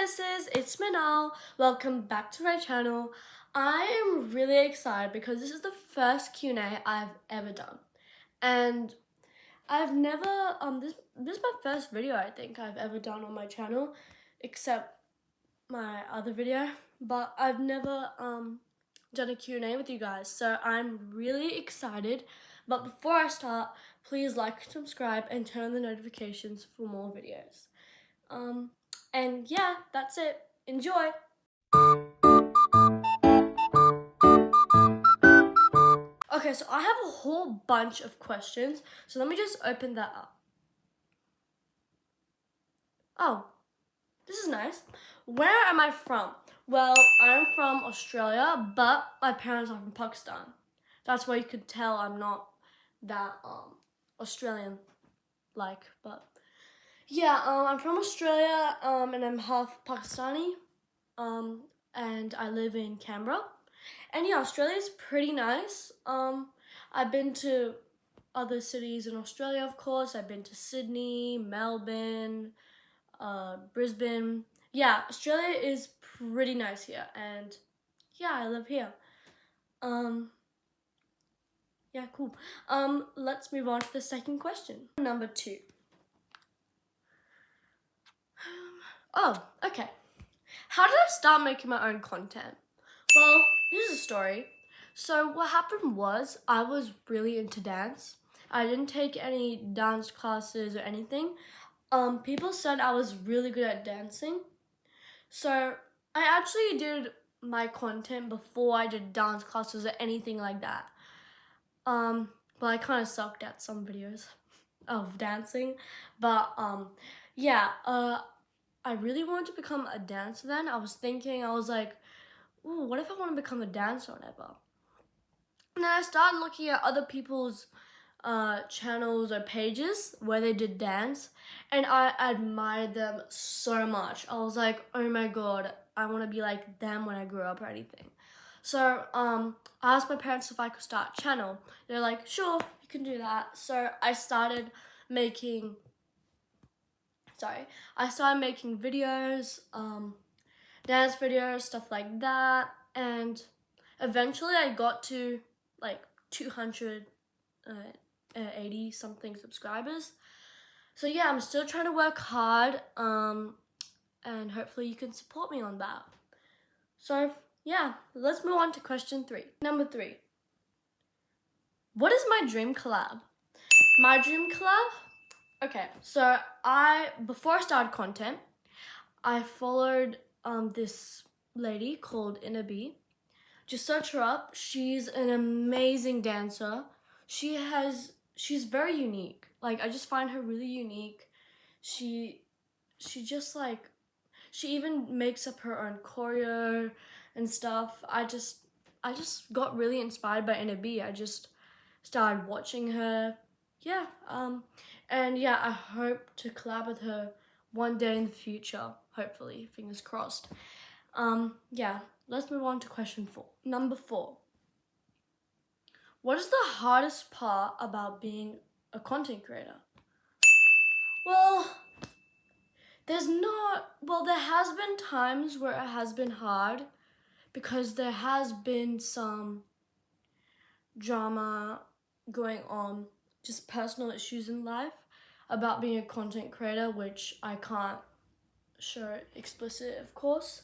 Princesses, it's Manal. Welcome back to my channel. I am really excited because this is the first Q&A I've ever done. And I've never, this is my first video I think I've ever done on my channel, except my other video. But I've never done a Q&A with you guys, so I'm really excited. But before I start, please like, subscribe, and turn on the notifications for more videos. And yeah, that's it. Enjoy! Okay, so I have a whole bunch of questions, so let me just open that up. Oh, this is nice. Where am I from? Well, I'm from Australia, but my parents are from Pakistan. That's why you could tell I'm not that Australian-like, but yeah, I'm from Australia, and I'm half Pakistani, and I live in Canberra. And yeah, Australia is pretty nice. I've been to other cities in Australia, of course. I've been to Sydney, Melbourne, Brisbane. Yeah, Australia is pretty nice here, and yeah, I live here. Yeah, cool. Let's move on to the second question. Number 2. Oh, okay. How did I start making my own content? Well, this is a story. So what happened was I was really into dance. I didn't take any dance classes or anything. People said I was really good at dancing. So I actually did my content before I did dance classes or anything like that. But I kind of sucked at some videos of dancing. But yeah, I really wanted to become a dancer then. I was like, ooh, what if I want to become a dancer or whatever? And then I started looking at other people's channels or pages where they did dance, and I admired them so much. I was like, oh my god, I want to be like them when I grow up or anything. So I asked my parents if I could start a channel. They're like, sure, you can do that. So I started making videos, dance videos, stuff like that, and eventually I got to like 280 something subscribers. So yeah, I'm still trying to work hard, and hopefully you can support me on that. So yeah, let's move on to question 3. Number 3. What is my dream collab? My dream collab? Okay, so before I started content, I followed this lady called Inabi. Just search her up. She's an amazing dancer. She's very unique. Like, I just find her really unique. She just like, she even makes up her own choreo and stuff. I just got really inspired by Inabi. I just started watching her. Yeah, and yeah, I hope to collab with her one day in the future, hopefully, fingers crossed. Yeah, let's move on to question 4. Number 4. What is the hardest part about being a content creator? Well, there has been times where it has been hard because there has been some drama going on, just personal issues in life about being a content creator, which I can't show explicit, of course,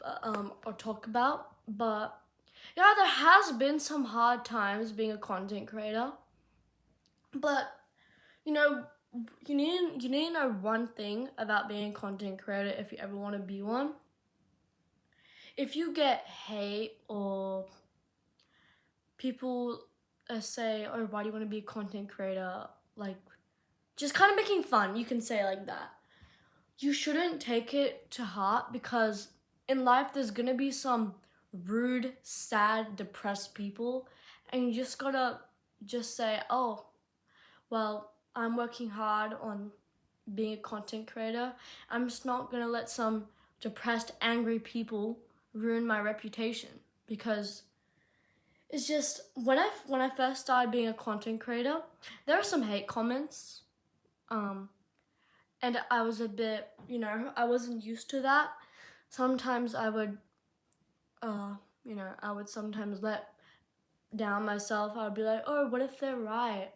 or talk about. But yeah, there has been some hard times being a content creator. But you know, you need to know one thing about being a content creator if you ever want to be one. If you get hate or people say, oh, why do you want to be a content creator? Like, just kind of making fun, you can say like that. You shouldn't take it to heart, because in life there's gonna be some rude, sad, depressed people, and you just gotta just say, oh, well, I'm working hard on being a content creator. I'm just not gonna let some depressed, angry people ruin my reputation, because it's just, when I first started being a content creator, there were some hate comments, and I was a bit, I wasn't used to that. Sometimes I would, I would sometimes let down myself. I would be like, oh, what if they're right?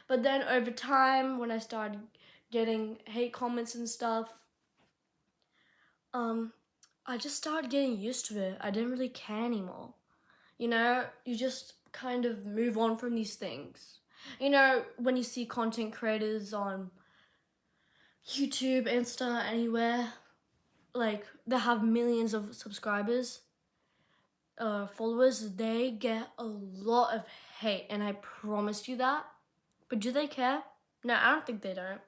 But then over time, when I started getting hate comments and stuff, I just started getting used to it. I didn't really care anymore. You just kind of move on from these things. When you see content creators on YouTube, Insta, anywhere, like they have millions of subscribers, followers, they get a lot of hate, and I promise you that. But do they care? No, I don't think they don't.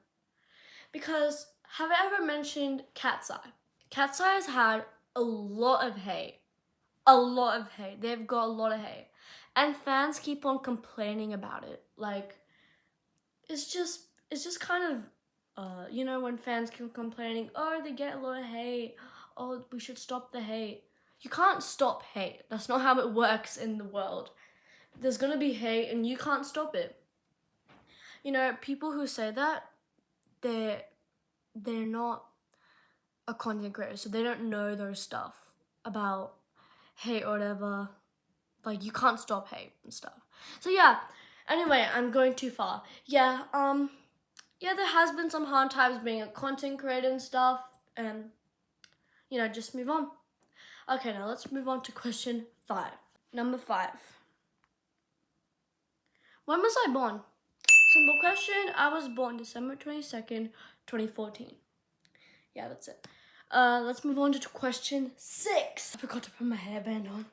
Because have I ever mentioned Cat's Eye? Cat's Eye has had a lot of hate. A lot of hate. They've got a lot of hate. And fans keep on complaining about it. Like, it's just kind of, when fans keep complaining, oh, they get a lot of hate. Oh, we should stop the hate. You can't stop hate. That's not how it works in the world. There's gonna be hate and you can't stop it. People who say that, they're not a content creator, so they don't know those stuff about hate or whatever. Like, you can't stop hate and stuff. So yeah, anyway, I'm going too far. Yeah, there has been some hard times being a content creator and stuff, and, just move on. Okay, now let's move on to question 5. Number 5. When was I born? Simple question. I was born December 22nd, 2014. Yeah, that's it. Let's move on to question 6. I forgot to put my hairband on.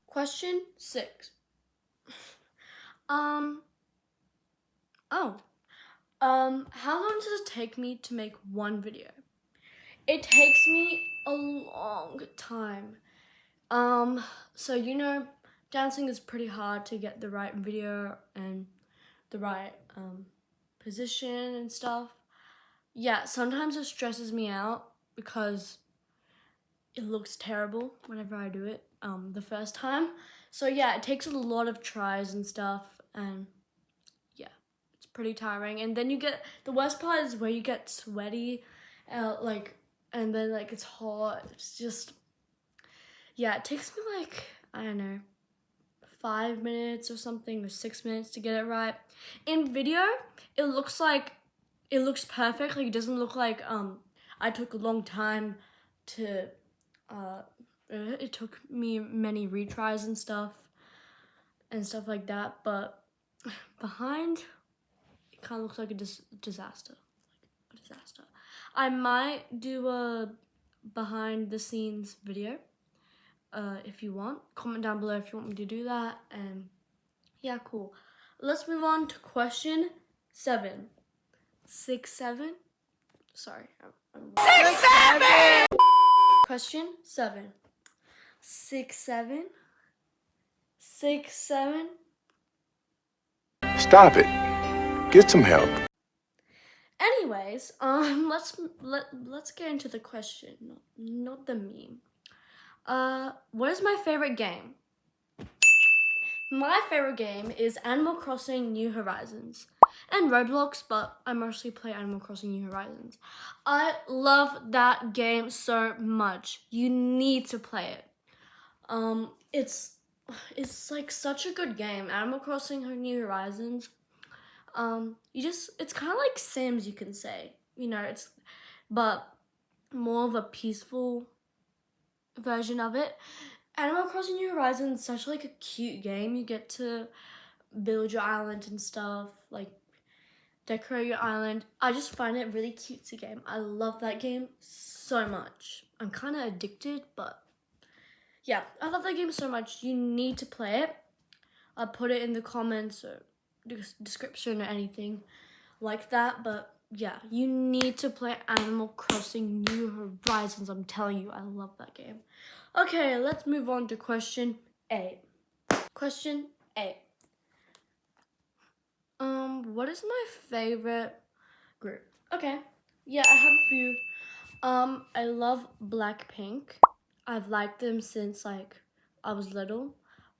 Question 6. How long does it take me to make one video? It takes me a long time. So dancing is pretty hard to get the right video and the right position and stuff. Yeah, sometimes it stresses me out because it looks terrible whenever I do it the first time. So yeah, it takes a lot of tries and stuff, and yeah, it's pretty tiring. And then the worst part is where you get sweaty, and then it's hot. It's just, yeah, it takes me I don't know, 5 minutes or something, or 6 minutes to get it right. In video, it looks perfect. Like, it doesn't look like I took a long time to it took me many retries and stuff like that, but behind, it kind of looks like a disaster. I might do a behind the scenes video if you want. Comment down below if you want me to do that, and yeah, cool. Let's move on to question 7. 6, 7? Sorry. 6, 7! Question 7. 6, 7? 6, 7? Stop it. Get some help. Anyways, let's get into the question, not the meme. What is my favorite game? My favorite game is Animal Crossing New Horizons and Roblox, but I mostly play Animal Crossing New Horizons. I love that game so much. You need to play it. It's like such a good game. Animal Crossing New Horizons. It's kind of like Sims, you can say. But more of a peaceful version of it. Animal Crossing New Horizons is such like a cute game. You get to build your island and stuff, like decorate your island. I just find it really cutesy game. I love that game so much. I'm kind of addicted, but yeah, I love that game so much. You need to play it. I'll put it in the comments or description or anything like that, but yeah, you need to play Animal Crossing New Horizons. I'm telling you, I love that game. Okay, let's move on to question 8. Question 8. What is my favorite group? Okay, yeah, I have a few. I love Blackpink. I've liked them since I was little.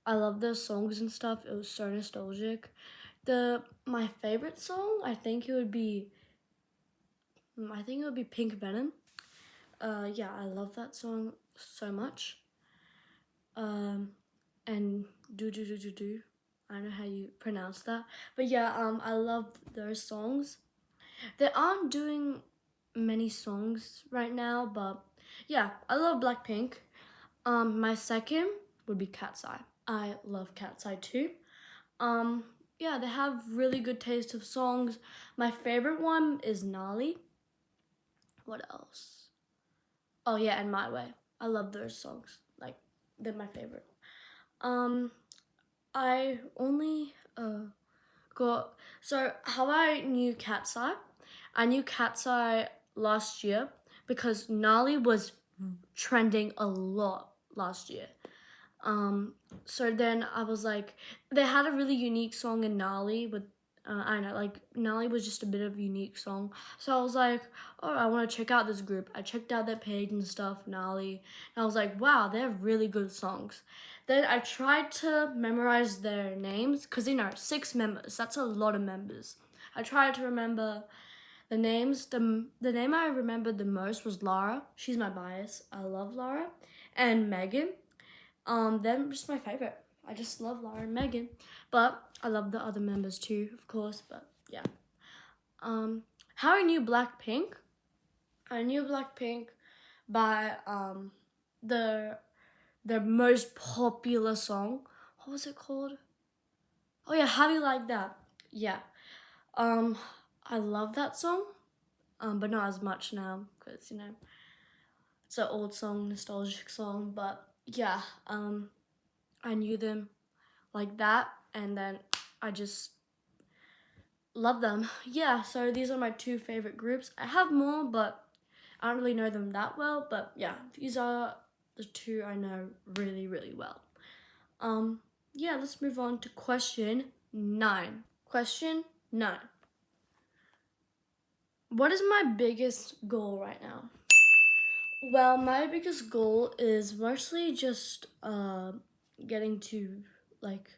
I love their songs and stuff. It was so nostalgic. My favorite song, I think it would be Pink Venom. Yeah, I love that song so much. And do. I don't know how you pronounce that, but yeah, I love those songs. They aren't doing many songs right now, but yeah, I love Blackpink. My second would be Cat's Eye. I love Cat's Eye too. Yeah, they have really good taste of songs. My favorite one is Nali. What else? Oh yeah, and My Way. I love those songs. Like, they're my favorite. I only so how I knew Cat's Eye. I knew Cat's Eye last year because Nali was trending a lot last year. So then I was like, they had a really unique song in Nali with, I don't know, like Nali was just a bit of a unique song. So I was like, oh, I want to check out this group. I checked out their page and stuff, Nali, and I was like, wow, they have really good songs. Then I tried to memorize their names because, 6 members, that's a lot of members. I tried to remember the names. The name I remembered the most was Lara. She's my bias. I love Lara. And Megan. They're just my favorite. I just love Lara and Megan. But I love the other members too, of course. But yeah. How I knew Blackpink? I knew Blackpink by their most popular song. What was it called? Oh yeah, How Do You Like That? Yeah. I love that song. But not as much now because it's an old song, nostalgic song. But yeah, I knew them like that, and then I just love them. Yeah, so these are my 2 favorite groups. I have more, but I don't really know them that well. But yeah, these are the 2 I know really, really well. Yeah, let's move on to question 9. Question 9. What is my biggest goal right now? Well, my biggest goal is mostly just getting to like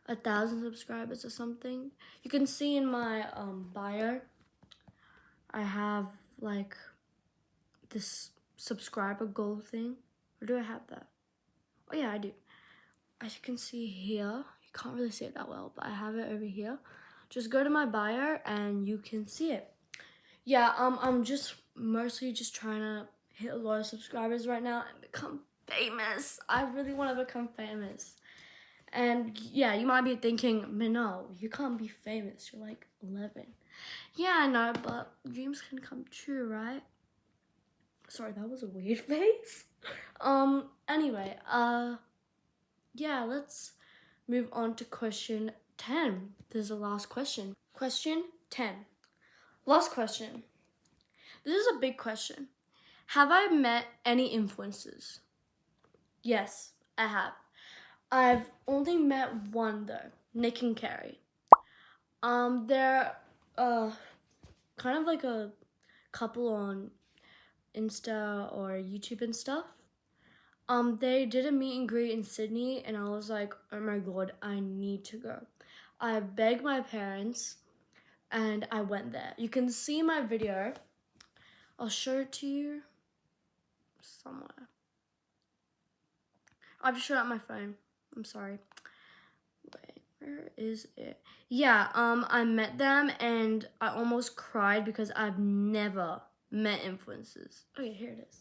1,000 subscribers or something. You can see in my bio, I have like this subscriber goal thing. Or do I have that? Oh yeah, I do. As you can see here, you can't really see it that well, but I have it over here. Just go to my bio and you can see it. Yeah, I'm just mostly just trying to hit a lot of subscribers right now and become famous. I really want to become famous. And yeah, you might be thinking, Minal, you can't be famous. You're like 11. Yeah, I know, but dreams can come true, right? Sorry, that was a weird face. Anyway, yeah, let's move on to question 10. This is the last question. Question 10. Last question. This is a big question. Have I met any influencers? Yes, I have. I've only met one though, Nick and Carrie. They're kind of like a couple on Insta or YouTube and stuff. They did a meet and greet in Sydney, and I was like, oh my god, I need to go. I begged my parents, and I went there. You can see my video. I'll show it to you somewhere. I'll just show it on my phone. I'm sorry. Wait, where is it? Yeah, I met them and I almost cried because I've never met influencers. Okay, here it is.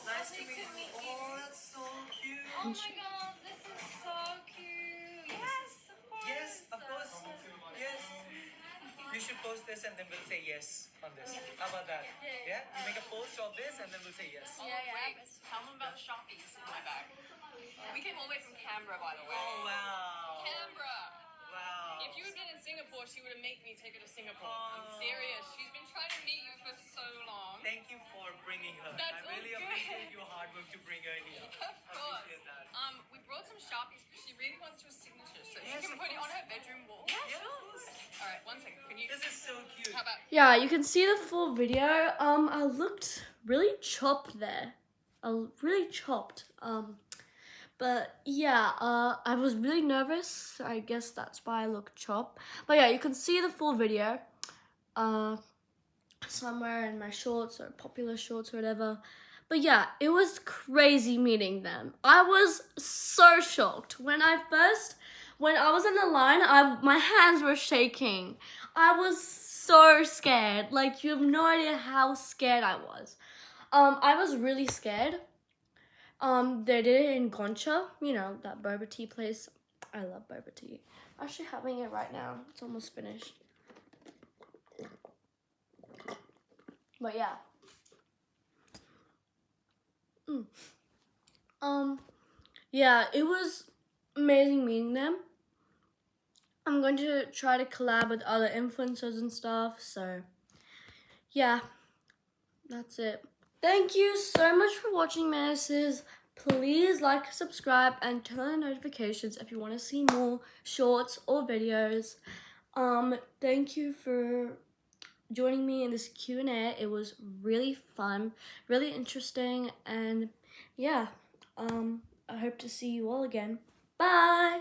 Nice to meet you. Oh, that's so cute. Oh my god, this is so cute. Yes, of course. Yes, of course. Yes. You should post this and then we'll say yes on this. How about that? Yeah? You make a post of this and then we'll say yes. Yeah, wait. Tell them about the Shoppies in my bag. We came all the way from Canberra, by the way. Oh, wow. Canberra. Wow. If you had been in Singapore, she would have made me take her to Singapore. I'm Oh. serious. She's been trying to meet you for so long. Thank you for bringing her. That's I really all good. appreciate your hard work to bring her here. Of course. Appreciate that. We brought some Sharpies because she really wants your signature, so Yes, she can of put it on course. her bedroom wall. Yeah, of course. All Alright, 1 second. Can you... This is so cute. How about... Yeah, you can see the full video. I looked really chopped there. Really chopped. But yeah, I was really nervous. I guess that's why I look chopped. But yeah, you can see the full video. Somewhere in my shorts or popular shorts or whatever. But yeah, it was crazy meeting them. I was so shocked. When I was in the line, my hands were shaking. I was so scared. Like, you have no idea how scared I was. I was really scared. They did it in Goncha, you know, that boba tea place. I love boba tea. I'm actually having it right now. It's almost finished. But yeah. Yeah, it was amazing meeting them. I'm going to try to collab with other influencers and stuff, so yeah, that's it. Thank you so much for watching, Menaces. Please like, subscribe, and turn on notifications if you want to see more shorts or videos. Thank you for joining me in this Q&A. It was really fun, really interesting, and yeah, I hope to see you all again. Bye!